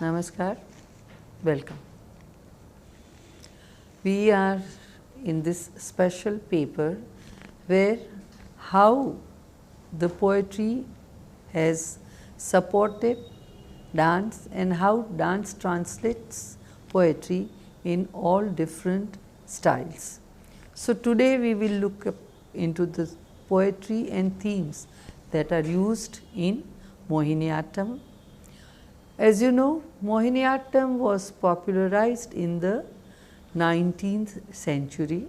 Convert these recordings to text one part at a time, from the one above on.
Namaskar, welcome. We are in this special paper where how the poetry has supported dance and how dance translates poetry in all different styles. So, today we will look into the poetry and themes that are used in Mohiniattam. As you know, Mohiniattam was popularized in the 19th century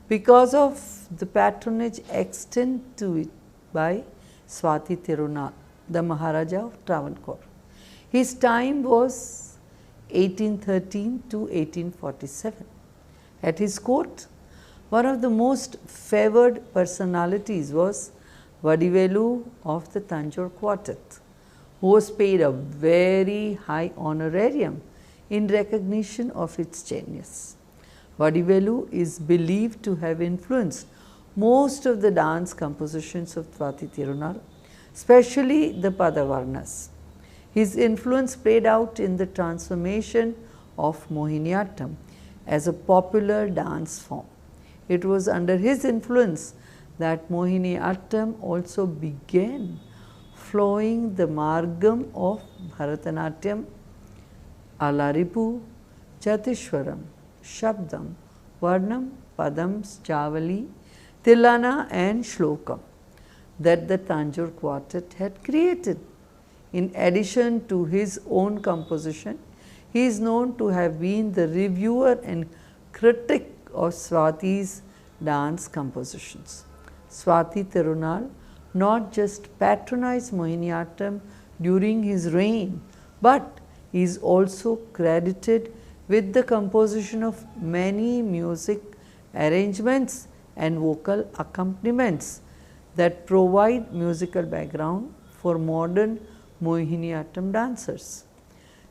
because of the patronage extended to it by Swati Tirunal, the Maharaja of Travancore. His time was 1813 to 1847. At his court, one of the most favored personalities was Vadivelu of the Tanjore Quartet, who was paid a very high honorarium in recognition of its genius. Vadivelu is believed to have influenced most of the dance compositions of Swati Tirunal, especially the Padavarnas. His influence played out in the transformation of Mohiniattam as a popular dance form. It was under his influence that Mohiniattam also began flowing the margam of Bharatanatyam, Alaripu, Jatishwaram, Shabdam, Varnam, Padams, Chavali, Tilana and Shlokam that the Tanjore Quartet had created. In addition to his own composition, he is known to have been the reviewer and critic of Swati's dance compositions. Swati Tirunal not just patronized Mohiniattam during his reign, but is also credited with the composition of many music arrangements and vocal accompaniments that provide musical background for modern Mohiniattam dancers.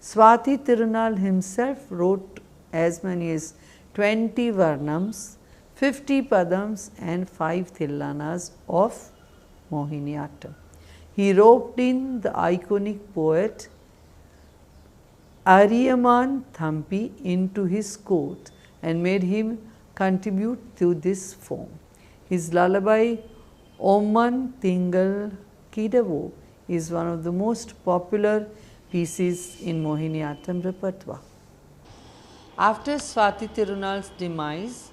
Swati Tirunal himself wrote as many as 20 Varnams, 50 Padams and 5 Tillanas of Mohiniattam. He roped in the iconic poet Ariyaman Thampi into his court and made him contribute to this form. His lullaby Oman Tingal Kidavo is one of the most popular pieces in Mohiniattam repertoire. After Swati Tirunal's demise,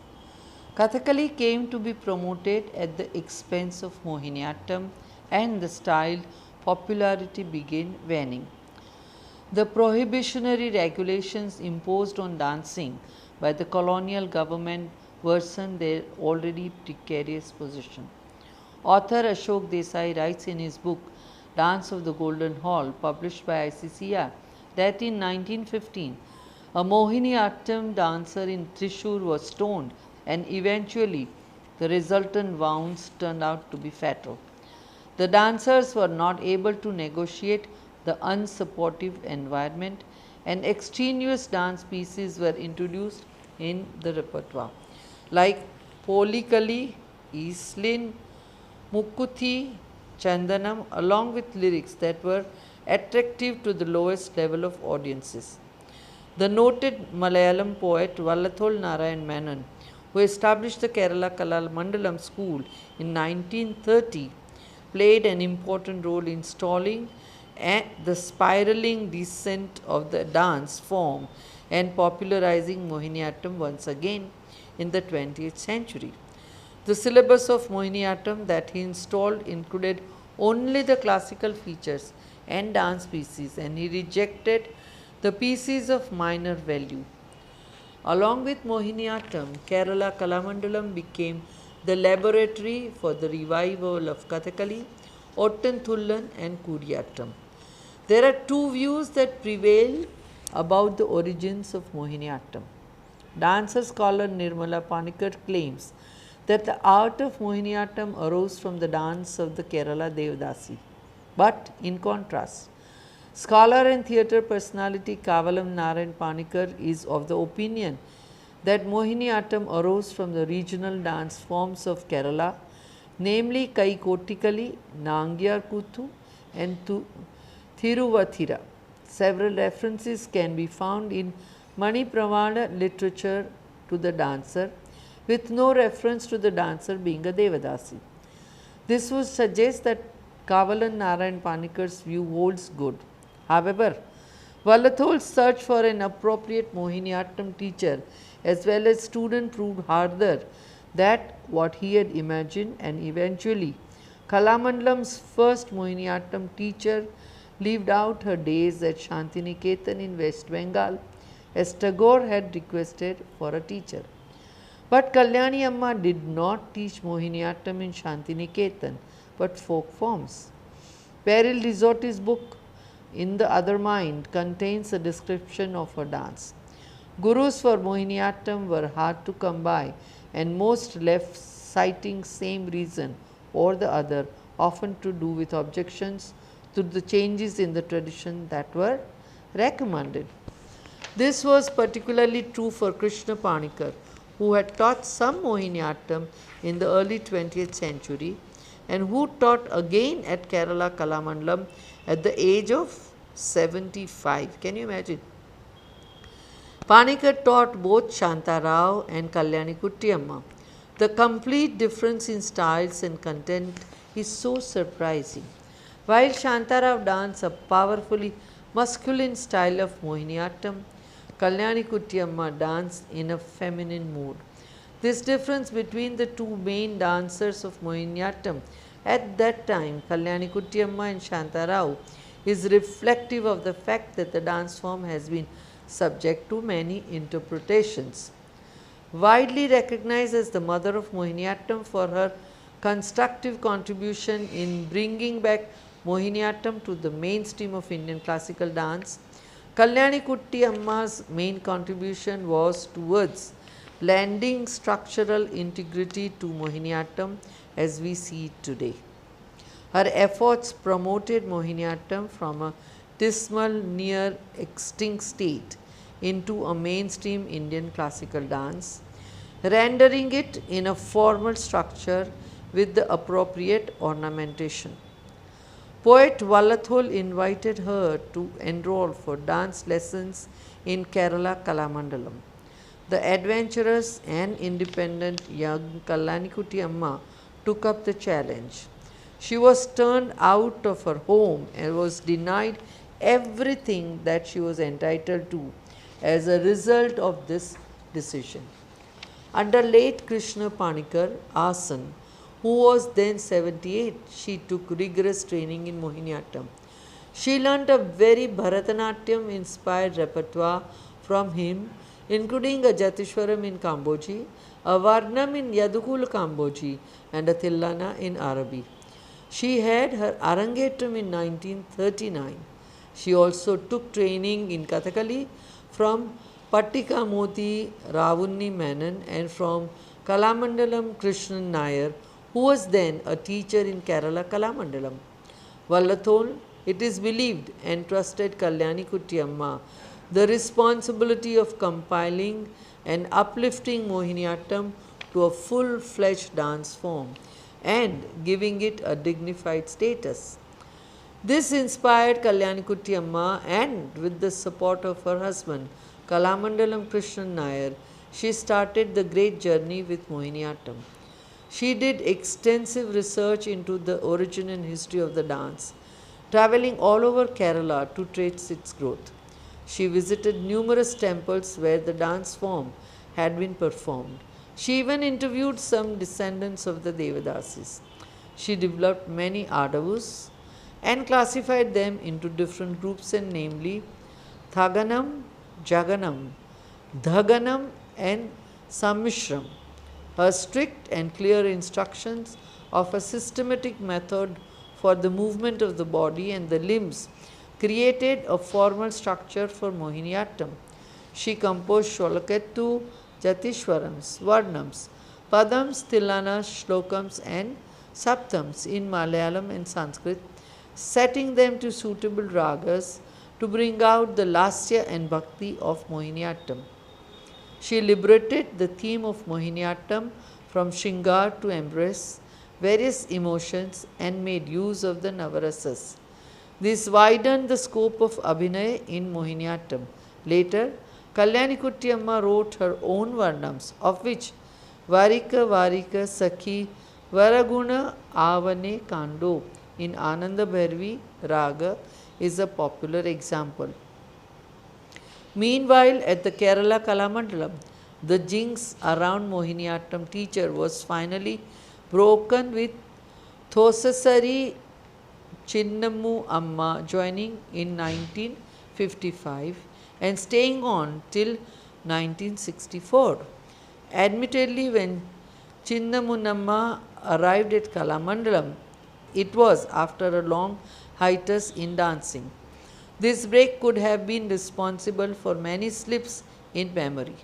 Kathakali came to be promoted at the expense of Mohiniattam and the style popularity began waning. The prohibitionary regulations imposed on dancing by the colonial government worsened their already precarious position. Author Ashok Desai writes in his book Dance of the Golden Hall, published by ICCR, that in 1915, a Mohiniattam dancer in Thrissur was stoned and eventually the resultant wounds turned out to be fatal. The dancers were not able to negotiate the unsupportive environment and extraneous dance pieces were introduced in the repertoire, like Polikali, Islin, Mukkuthi, Chandanam, along with lyrics that were attractive to the lowest level of audiences. The noted Malayalam poet Vallathol Narayan Menon, who established the Kerala Kala Mandalam school in 1930, played an important role in stalling the spiraling descent of the dance form and popularizing Mohiniattam once again in the 20th century. The syllabus of Mohiniattam that he installed included only the classical features and dance pieces, and he rejected the pieces of minor value. Along with Mohiniattam, Kerala Kalamandalam became the laboratory for the revival of Kathakali, Ottanthulan and Kudiyattam. There are two views that prevail about the origins of Mohiniattam. Dancer scholar Nirmala Panikkar claims that the art of Mohiniattam arose from the dance of the Kerala Devdasi. But in contrast, scholar and theatre personality Kavalam Narayan Panikkar is of the opinion that Mohiniattam arose from the regional dance forms of Kerala, namely Kaikottikali, Nangyar Kuthu and Thiruvathira. Several references can be found in Mani Pramana literature to the dancer, with no reference to the dancer being a Devadasi. This would suggest that Kavalan Narayan Panikar's view holds good. However, Vallathol's search for an appropriate Mohiniattam teacher as well as student proved harder than what he had imagined, and eventually Kalamandalam's first Mohiniattam teacher lived out her days at Shantiniketan in West Bengal, as Tagore had requested for a teacher. But Kalyani Amma did not teach Mohiniattam in Shantiniketan, but folk forms. Beryl Rizotti's book, In the Other Mind, contains a description of her dance. Gurus for Mohiniattam were hard to come by, and most left citing same reason or the other, often to do with objections to the changes in the tradition that were recommended. This was particularly true for Krishna Panikar, who had taught some Mohiniattam in the early 20th century and who taught again at Kerala Kalamandalam at the age of 75. Can you imagine? Panikar taught both Shanta Rao and Kalyani Kuttiyamma. The complete difference in styles and content is so surprising. While Shanta Rao danced a powerfully masculine style of Mohiniattam, Kalyani Kuttiyamma danced in a feminine mood. This difference between the two main dancers of Mohiniattam at that time, Kalyani Kuttiyamma and Shanta Rao, is reflective of the fact that the dance form has been subject to many interpretations. Widely recognized as the mother of Mohiniattam for her constructive contribution in bringing back Mohiniattam to the mainstream of Indian classical dance, Kalyani Kuttiyamma's main contribution was towards lending structural integrity to Mohiniattam as we see it today. Her efforts promoted Mohiniattam from a dismal, near extinct state into a mainstream Indian classical dance, rendering it in a formal structure with the appropriate ornamentation. Poet Vallathol invited her to enroll for dance lessons in Kerala Kalamandalam. The adventurous and independent young Kalyani Kuttiyamma took up the challenge. She was turned out of her home and was denied everything that she was entitled to as a result of this decision. Under late Krishna Panikar, Asan, who was then 78, she took rigorous training in Mohiniattam. She learnt a very Bharatanatyam inspired repertoire from him, including a Jatishwaram in Kamboji, a Varnam in Yadukul Kamboji, and a Tillana in Arabi. She had her Arangetram in 1939. She also took training in Kathakali from Pattika Moti Ravunni Menon and from Kalamandalam Krishnan Nair, who was then a teacher in Kerala Kalamandalam. Vallathol, it is believed, entrusted Kalyani Kuttiyamma the responsibility of compiling and uplifting Mohiniattam to a full-fledged dance form and giving it a dignified status. This inspired Kalyani Kuttiyamma, and with the support of her husband, Kalamandalam Krishnan Nair, she started the great journey with Mohiniattam. She did extensive research into the origin and history of the dance, traveling all over Kerala to trace its growth. She visited numerous temples where the dance form had been performed. She even interviewed some descendants of the Devadasis. She developed many adavus and classified them into different groups, and namely Thaganam, Jaganam, Dhaganam and Sammishram. Her strict and clear instructions of a systematic method for the movement of the body and the limbs created a formal structure for Mohiniattam. She composed Sholakettu, Jatishwarams, Varnams, Padams, Tillanas, Shlokams and Saptams in Malayalam and Sanskrit, setting them to suitable ragas to bring out the lasya and bhakti of Mohiniattam. She liberated the theme of Mohiniattam from Shringar to embrace various emotions and made use of the Navarasas. This widened the scope of Abhinay in Mohiniattam. Later, Kalyanikutti Amma wrote her own Varnams, of which Varika Varika Sakhi Varaguna Avane Kando in Ananda Bhairavi Raga is a popular example. Meanwhile, at the Kerala Kalamandalam, the jinx around Mohiniattam teacher was finally broken with Thosasari Chinnamu Amma joining in 1955 and staying on till 1964. Admittedly, when Chinnamunamma arrived at Kalamandalam, it was after a long hiatus in dancing. This break could have been responsible for many slips in memory.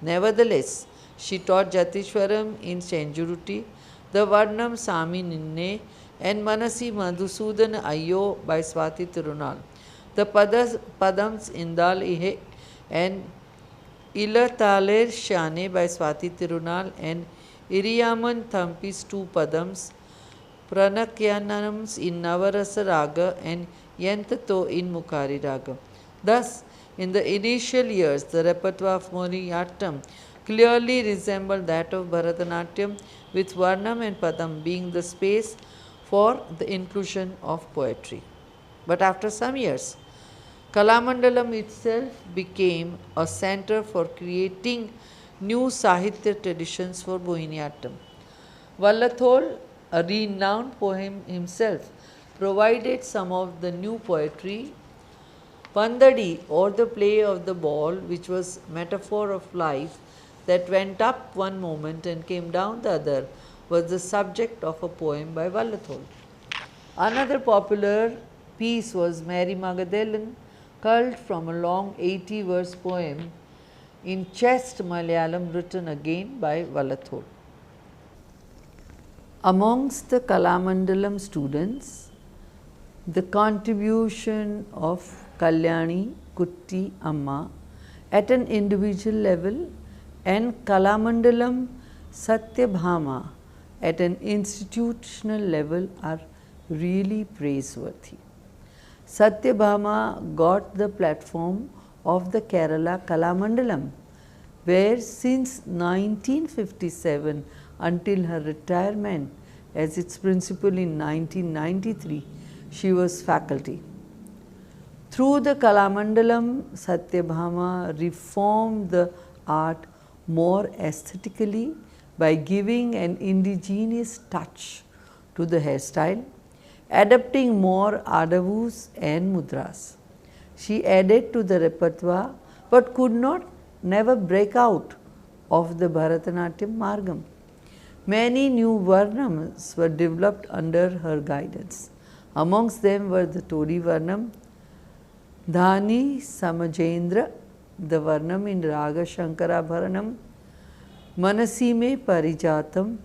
Nevertheless, she taught Jatishwaram in Chenjuruti, the Varnam Sami Ninne, and Manasi Madhusudan Ayyo by Swati Tirunal, the Padams Indal Ihe and Ilataler Shane by Swati Tirunal, and Iriyaman Thampi's two Padams, Pranakyanams in Navarasa Raga and Yantato in Mukari Raga. Thus, in the initial years, the repertoire of Mohiniattam clearly resembled that of Bharatanatyam, with Varnam and Padam being the space for the inclusion of poetry. But after some years, Kalamandalam itself became a center for creating new Sahitya traditions for Mohiniattam. Vallathol, a renowned poem himself, provided some of the new poetry. Pandadi, or the play of the ball, which was metaphor of life that went up one moment and came down the other, was the subject of a poem by Vallathol. Another popular piece was Mary Magdalene, culled from a long 80-verse poem in chest Malayalam written again by Vallathol. Amongst the Kalamandalam students, the contribution of Kalyani Kutti Amma at an individual level and Kalamandalam Satyabhama at an institutional level are really praiseworthy. Satyabhama got the platform of the Kerala Kalamandalam, where since 1957 until her retirement as its principal in 1993, she was faculty. Through the Kalamandalam, Satyabhama reformed the art more aesthetically by giving an indigenous touch to the hairstyle, adapting more adavus and mudras. She added to the repertoire but could never break out of the Bharatanatyam margam. Many new Varnams were developed under her guidance. Amongst them were the Todi Varnam, Dhani Samajendra, the Varnam in Raga Shankara Bharanam, Manasime Parijatam,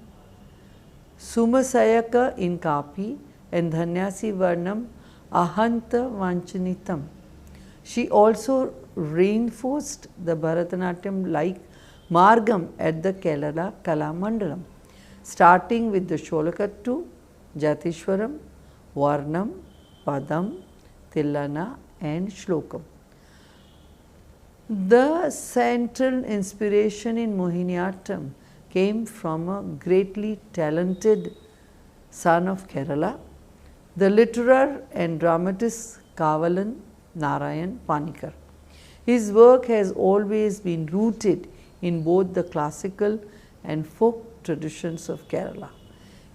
Sumasayaka in Kapi, and Dhanyasi Varnam Ahanta Vanchanitam. She also reinforced the Bharatanatyam like margam at the Kerala Kalamandalam, starting with the Sholakattu, Jatishwaram, Varnam, Padam, Tillana and Shlokam. The central inspiration in Mohiniattam came from a greatly talented son of Kerala, the litterer and dramatist Kavalan Narayan Panikar. His work has always been rooted in both the classical and folk traditions of Kerala.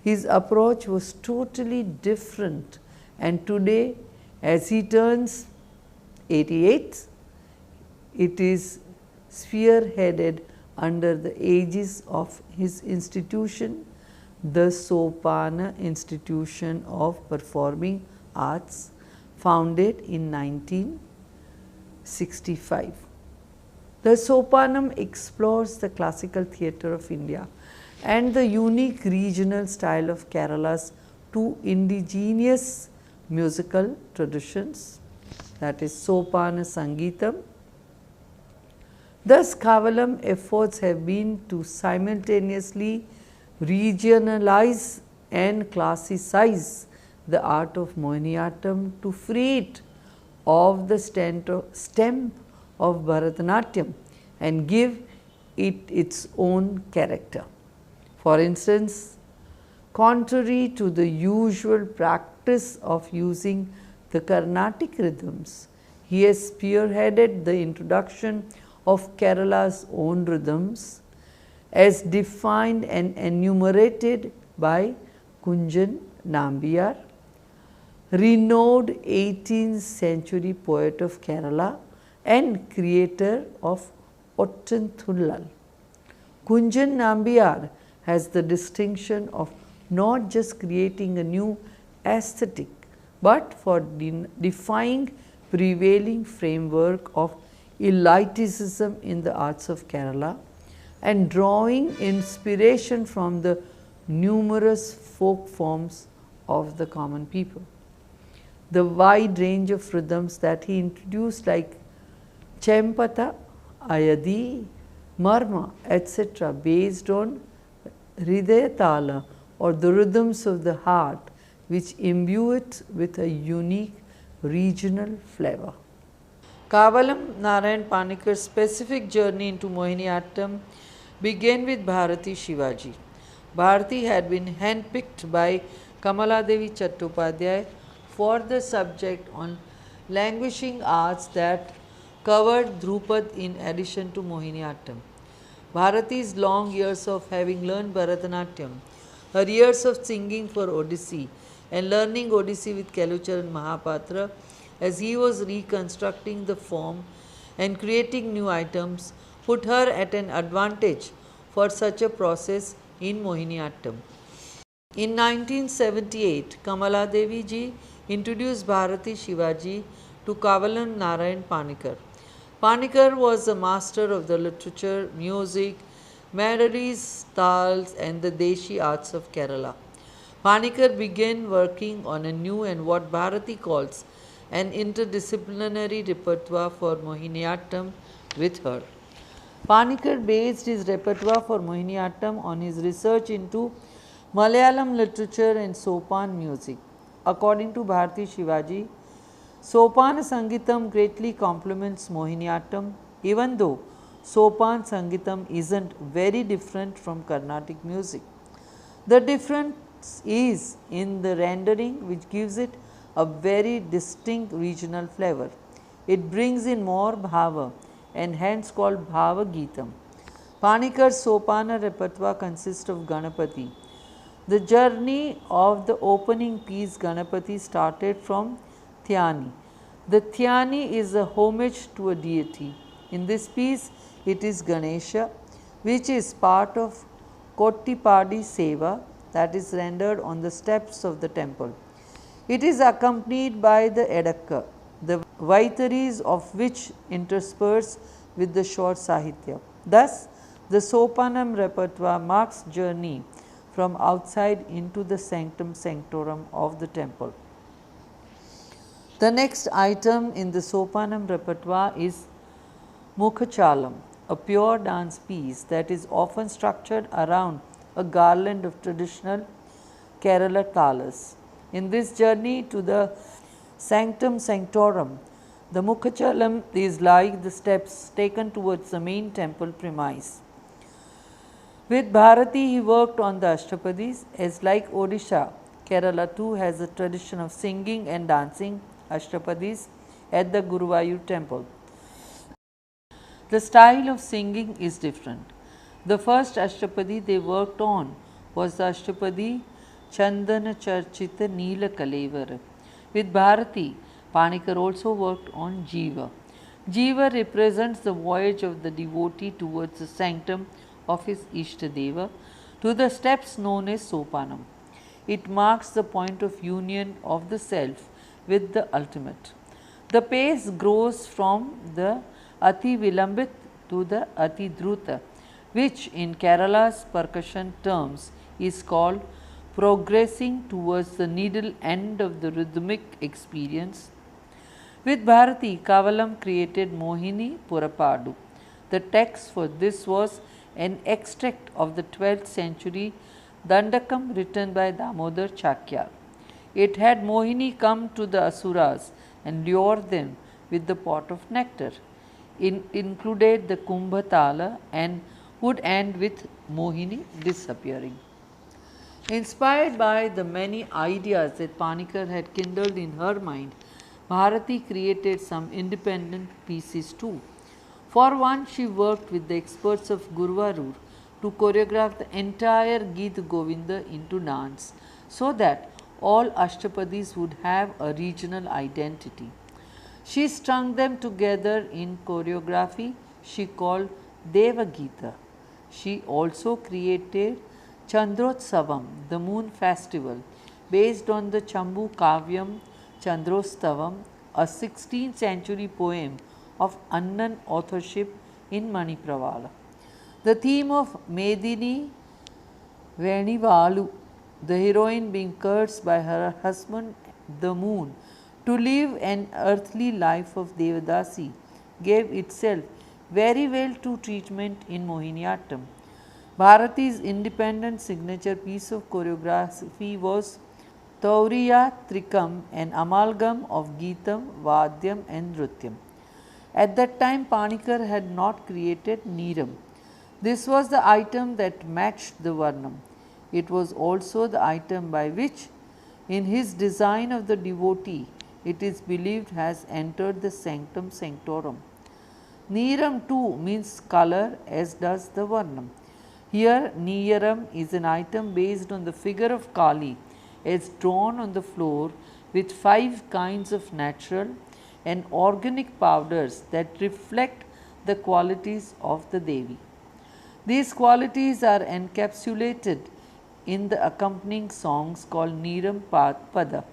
His approach was totally different, and today, as he turns 88, it is spearheaded under the aegis of his institution, the Sopana Institution of Performing Arts, founded in 1965. The Sopanam explores the classical theatre of India and the unique regional style of Kerala's two indigenous musical traditions, that is Sopana Sangeetam. Thus, Kavalam efforts have been to simultaneously regionalize and classicize the art of Mohiniattam to free it of the stamp of Bharatanatyam and give it its own character. For instance, contrary to the usual practice of using the Carnatic rhythms, he has spearheaded the introduction of Kerala's own rhythms as defined and enumerated by Kunjan Nambiyar, renowned 18th century poet of Kerala and creator of Ottantullal. Kunjan Nambiyar has the distinction of not just creating a new aesthetic, but for defying prevailing framework of eliticism in the arts of Kerala and drawing inspiration from the numerous folk forms of the common people. The wide range of rhythms that he introduced, like Chempata, Ayadi, Marma, etc., based on Hridayatala or the rhythms of the heart, which imbue it with a unique regional flavor. Kavalam Narayan Panikar's specific journey into Mohiniattam began with Bharati Shivaji. Bharati had been handpicked by Kamaladevi Chattopadhyay for the subject on languishing arts that covered Drupad in addition to Mohiniattam. Bharati's long years of having learned Bharatanatyam, her years of singing for Odissi and learning Odissi with Kelucharan Mahapatra as he was reconstructing the form and creating new items put her at an advantage for such a process in Mohiniattam. In 1978, Kamala Devi ji introduced Bharati Shivaji to Kavalam Narayan Panikar. Panikar was a master of the literature, music, melodies, tals and the Deshi arts of Kerala. Panikar began working on a new and what Bharati calls an interdisciplinary repertoire for Mohiniattam with her. Panikar based his repertoire for Mohiniattam on his research into Malayalam literature and Sopan music. According to Bharati Shivaji, Sopan Sangitam greatly complements Mohiniattam, even though Sopan Sangitam isn't very different from Carnatic music. The difference is in the rendering, which gives it a very distinct regional flavor. It brings in more bhava and hence called Bhava Geetam. Panikar's Sopana repertoire consists of Ganapati. The journey of the opening piece Ganapati started from Thyani. The Thyani is a homage to a deity. In this piece, it is Ganesha, which is part of Kottipadi Seva, that is rendered on the steps of the temple. It is accompanied by the Edakka, the Vaitaris of which intersperse with the short Sahitya. Thus, the Sopanam repertoire marks journey from outside into the sanctum sanctorum of the temple. The next item in the Sopanam repertoire is Mukhachalam, a pure dance piece that is often structured around a garland of traditional Kerala talas. In this journey to the sanctum sanctorum, the Mukhachalam is like the steps taken towards the main temple premise. With Bharati, he worked on the Ashtapadis, as like Odisha, Kerala too has a tradition of singing and dancing Ashtapadis at the Guruvayur temple. The style of singing is different. The first Ashtapadi they worked on was the Ashtapadi Chandana Charchita Neela Kalevar. With Bharati, Panikar also worked on Jiva. Jiva represents the voyage of the devotee towards the sanctum of his Ishtadeva to the steps known as Sopanam. It marks the point of union of the self with the ultimate. The pace grows from the Ati Vilambit to the Ati Druta, which in Kerala's percussion terms is called progressing towards the needle end of the rhythmic experience. With Bharati, Kavalam created Mohini Purapadu. The text for this was an extract of the 12th century Dandakam written by Damodar Chakyar. It had Mohini come to the Asuras and lure them with the pot of nectar. It included the Kumbhatala and would end with Mohini disappearing. Inspired by the many ideas that Panikkar had kindled in her mind, Bharati created some independent pieces too. For one, she worked with the experts of Gurvarur to choreograph the entire Geet Govinda into dance so that all Ashtapadis would have a regional identity. She strung them together in choreography she called Devagita. She also created Chandrotsavam, the moon festival, based on the Chambu Kavyam Chandrostavam, a 16th century poem of unknown authorship in Manipravala. The theme of Medini Venivalu, the heroine being cursed by her husband the moon to live an earthly life of Devadasi, gave itself very well to treatment in Mohiniattam. Bharati's independent signature piece of choreography was Tauriya Trikam, an amalgam of Geetam, Vadyam and Nrutyam. At that time, Panikkar had not created Neeram. This was the item that matched the Varnam. It was also the item by which, in his design of the devotee, it is believed has entered the sanctum sanctorum. Neeram too means color, as does the Varnam. Here, Neeram is an item based on the figure of Kali as drawn on the floor with 5 kinds of natural and organic powders that reflect the qualities of the Devi. These qualities are encapsulated in the accompanying songs called Neeram Pada.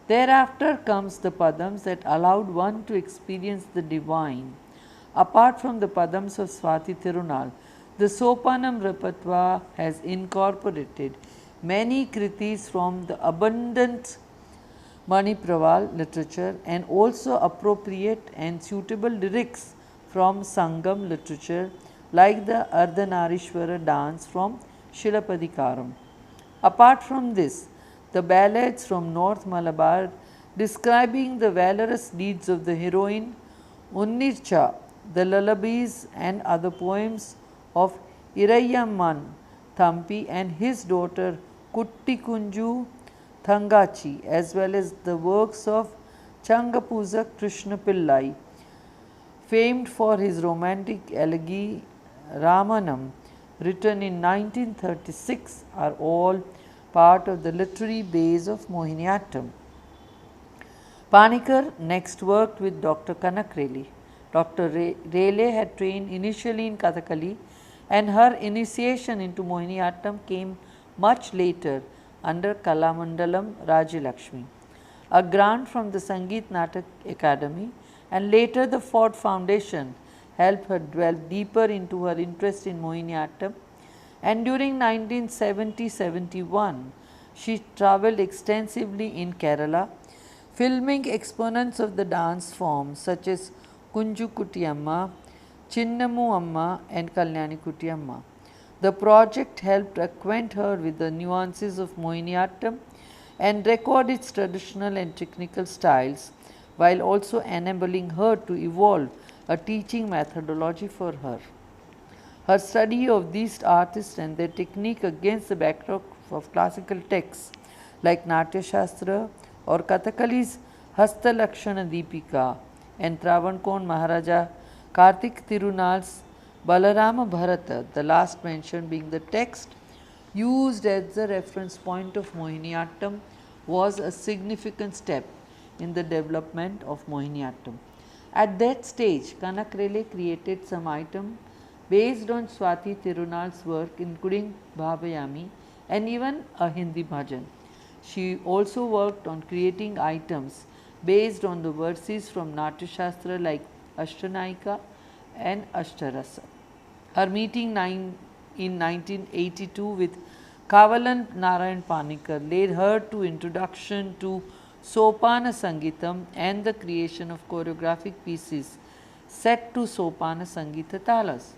Thereafter comes the Padams that allowed one to experience the divine. Apart from the Padams of Swati Tirunal, the Sopanam repertoire has incorporated many kritis from the abundant Manipraval literature and also appropriate and suitable lyrics from Sangam literature like the Ardhanarishwara dance from Shilapadikaram. Apart from this, the ballads from North Malabar describing the valorous deeds of the heroine Unnircha, the lullabies and other poems of Irayamman Thampi and his daughter Kutti Kunju Thangachi, as well as the works of Changapuzak Krishna Pillai, famed for his romantic elegy Ramanam, written in 1936, are all part of the literary base of Mohiniattam. Panikkar next worked with Dr. Kanak Rele. Dr. Rele had trained initially in Kathakali, and her initiation into Mohiniattam came much later under Kalamandalam Rajalakshmi. A grant from the Sangeet Natak Academy and later the Ford Foundation helped her delve deeper into her interest in Mohiniattam, and during 1970-71 she travelled extensively in Kerala, filming exponents of the dance form such as Kunju Kutiyamma, Chinnamu Amma and Kalyani Kutiyamma. The project helped acquaint her with the nuances of Mohiniattam and record its traditional and technical styles, while also enabling her to evolve a teaching methodology for her. Her study of these artists and their technique against the backdrop of classical texts like Natya Shastra or Kathakali's Hasta Lakshana Deepika and Travancore Maharaja Kartik Tirunal's Balarama Bharata, the last mentioned being the text used as the reference point of Mohiniattam, was a significant step in the development of Mohiniattam. At that stage, Kanak Rele created some item based on Swati Tirunal's work, including Bhavayami and even a Hindi bhajan. She also worked on creating items based on the verses from Natya Shastra like Ashtanayika and Ashtarasa. Her meeting in 1982 with Kavalan Narayan Panikkar led her to introduction to Sopana Sangeetam and the creation of choreographic pieces set to Sopana Sangeeta Talas.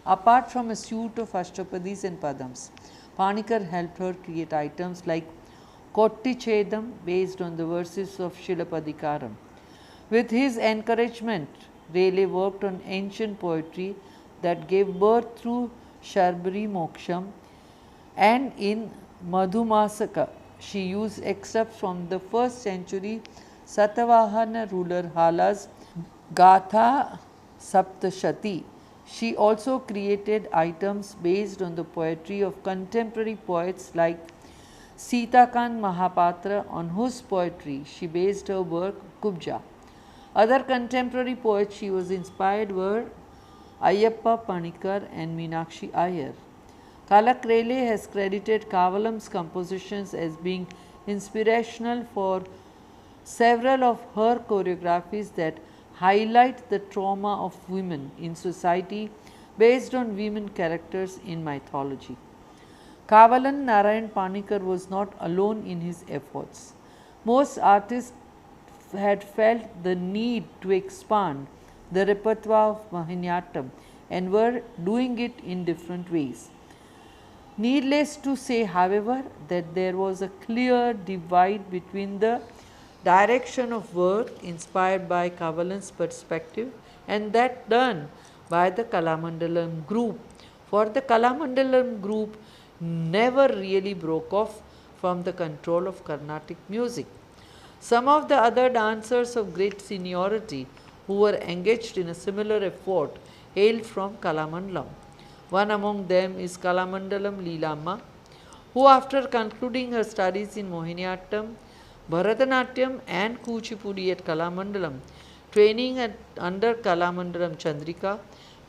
Apart from a suite of Ashtapadis and Padams, Panikkar helped her create items like Kottichedam based on the verses of Shilapadikaram. With his encouragement, Rayleigh worked on ancient poetry that gave birth through Sharbari Moksham, and in Madhumasaka she used excerpts from the 1st century Satavahana ruler Hala's Gatha Saptashati. She also created items based on the poetry of contemporary poets like Sitakant Mahapatra, on whose poetry she based her work Kubja. Other contemporary poets she was inspired were Ayyappa Panikar and Meenakshi Iyer. Kalak Rayleigh has credited Kavalam's compositions as being inspirational for several of her choreographies that highlight the trauma of women in society based on women characters in mythology. Kavalan Narayan Panikar was not alone in his efforts. Most artists had felt the need to expand the repertoire of Mohiniattam and were doing it in different ways. Needless to say, however, that there was a clear divide between the direction of work inspired by Kavalan's perspective and that done by the Kalamandalam group, for the Kalamandalam group never really broke off from the control of Carnatic music. Some of the other dancers of great seniority who were engaged in a similar effort hailed from Kalamandalam. One among them is Kalamandalam Leelamma, who after concluding her studies in Mohiniattam, Bharatanatyam and Kuchipudi at Kalamandalam, training under Kalamandalam Chandrika,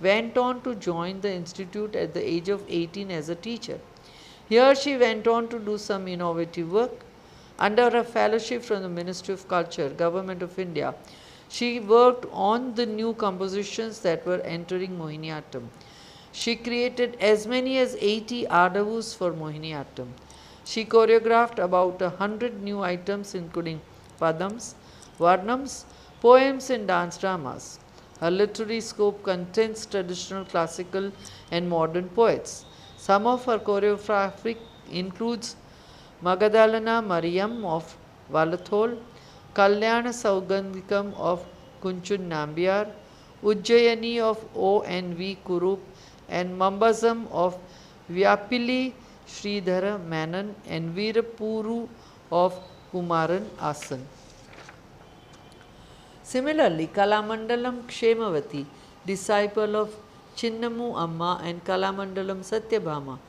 went on to join the institute at the age of 18 as a teacher. Here she went on to do some innovative work. Under a fellowship from the Ministry of Culture, Government of India, she worked on the new compositions that were entering Mohiniattam. She created as many as 80 adavus for Mohiniattam. She choreographed about 100 new items including padams, varnams, poems and dance dramas. Her literary scope contains traditional, classical and modern poets. Some of her choreography includes Magadalana Mariam of Valathol, Kalyana Saugandhikam of Kunchun Nambiar, Ujjayani of O. N. V. Kurup, and Mambazam of Vyapili Sridhara Menon and Veerapuru of Kumaran Asan. Similarly, Kalamandalam Kshemavati, disciple of Chinnamu Amma and Kalamandalam Satyabhama,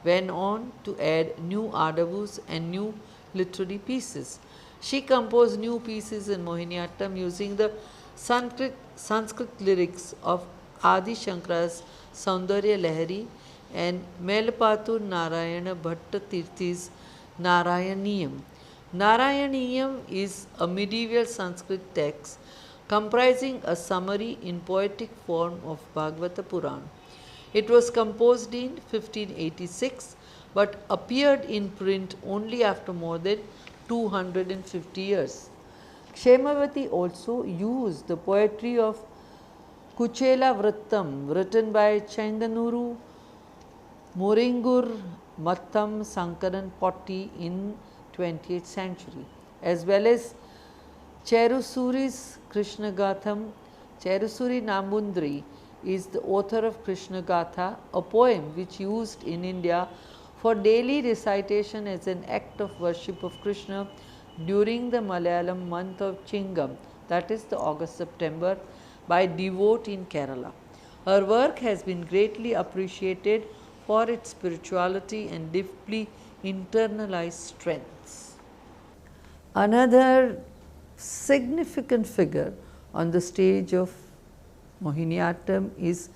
went on to add new adavus and new literary pieces. She composed new pieces in Mohiniattam using the Sanskrit lyrics of Adi Shankara's Saundarya Lahari and Melpatur Narayana Bhatta Tirthi's Narayaniyam. Narayaniyam is a medieval Sanskrit text comprising a summary in poetic form of Bhagavata Puran. It was composed in 1586 but appeared in print only after more than 250 years. Kshemavati also used the poetry of Kuchela Vrittam written by Chenganuru Muringur Mattam Sankaran Potti in 20th century, as well as Cherusuri's Krishna Gatham. Cherusuri Namundri is the author of Krishna Gatha, a poem which used in India for daily recitation as an act of worship of Krishna during the Malayalam month of Chingam, that is the August-September, by devote in Kerala. Her work has been greatly appreciated for its spirituality and deeply internalized strengths. Another significant figure on the stage of Mohiniattam is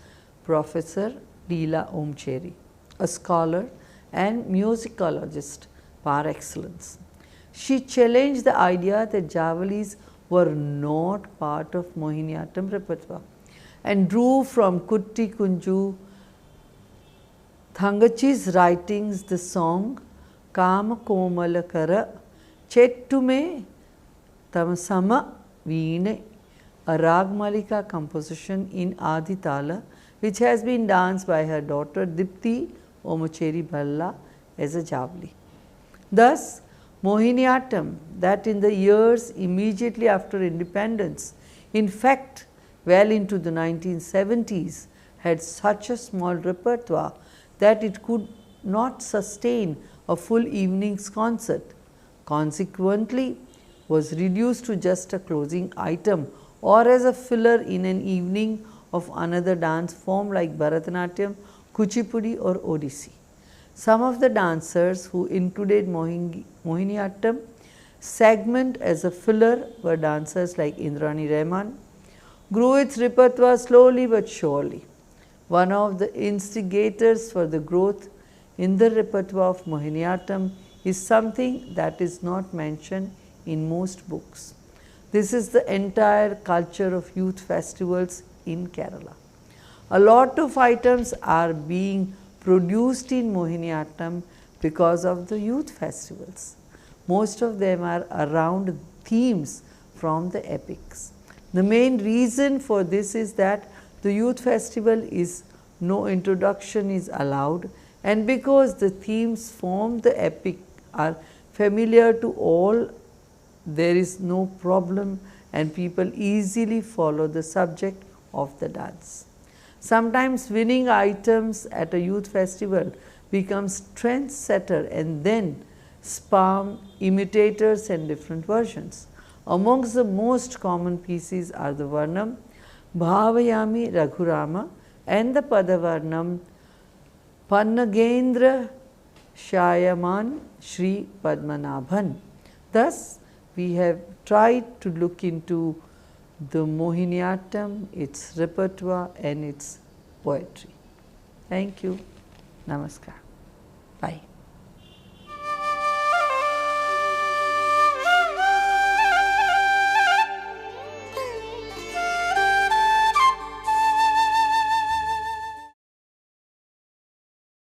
Professor Leela Omcheri, a scholar and musicologist par excellence. She challenged the idea that Javalis were not part of Mohiniattam repertoire and drew from Kutti Kunju Thangachi's writings the song Kama Komalakara Chettume Tamasama Veene, a Ragmalika composition in Aditala, which has been danced by her daughter Dipti Omacheri Bhalla as a Javli. Thus, Mohiniattam, that in the years immediately after independence, in fact well into the 1970s, had such a small repertoire that it could not sustain a full evening's concert. Consequently, was reduced to just a closing item or as a filler in an evening of another dance form like Bharatanatyam, Kuchipudi or Odissi. Some of the dancers who included Mohiniattam segment as a filler were dancers like Indrani Rahman, grew its repertoire slowly but surely. One of the instigators for the growth in the repertoire of Mohiniattam is something that is not mentioned in most books. This is the entire culture of youth festivals in Kerala. A lot of items are being produced in Mohiniattam because of the youth festivals. Most of them are around themes from the epics. The main reason for this is that the youth festival is no introduction is allowed, and because the themes from the epic are familiar to all, there is no problem and people easily follow the subject of the dance. Sometimes winning items at a youth festival becomes trendsetter and then spawn imitators and different versions. Amongst the most common pieces are the Varnam, Bhavayami Raghurama and the Padavarnam Pannagendra Shayaman Shri Padmanabhan. Thus, we have tried to look into the Mohiniattam, its repertoire and its poetry. Thank you. Namaskar. Bye.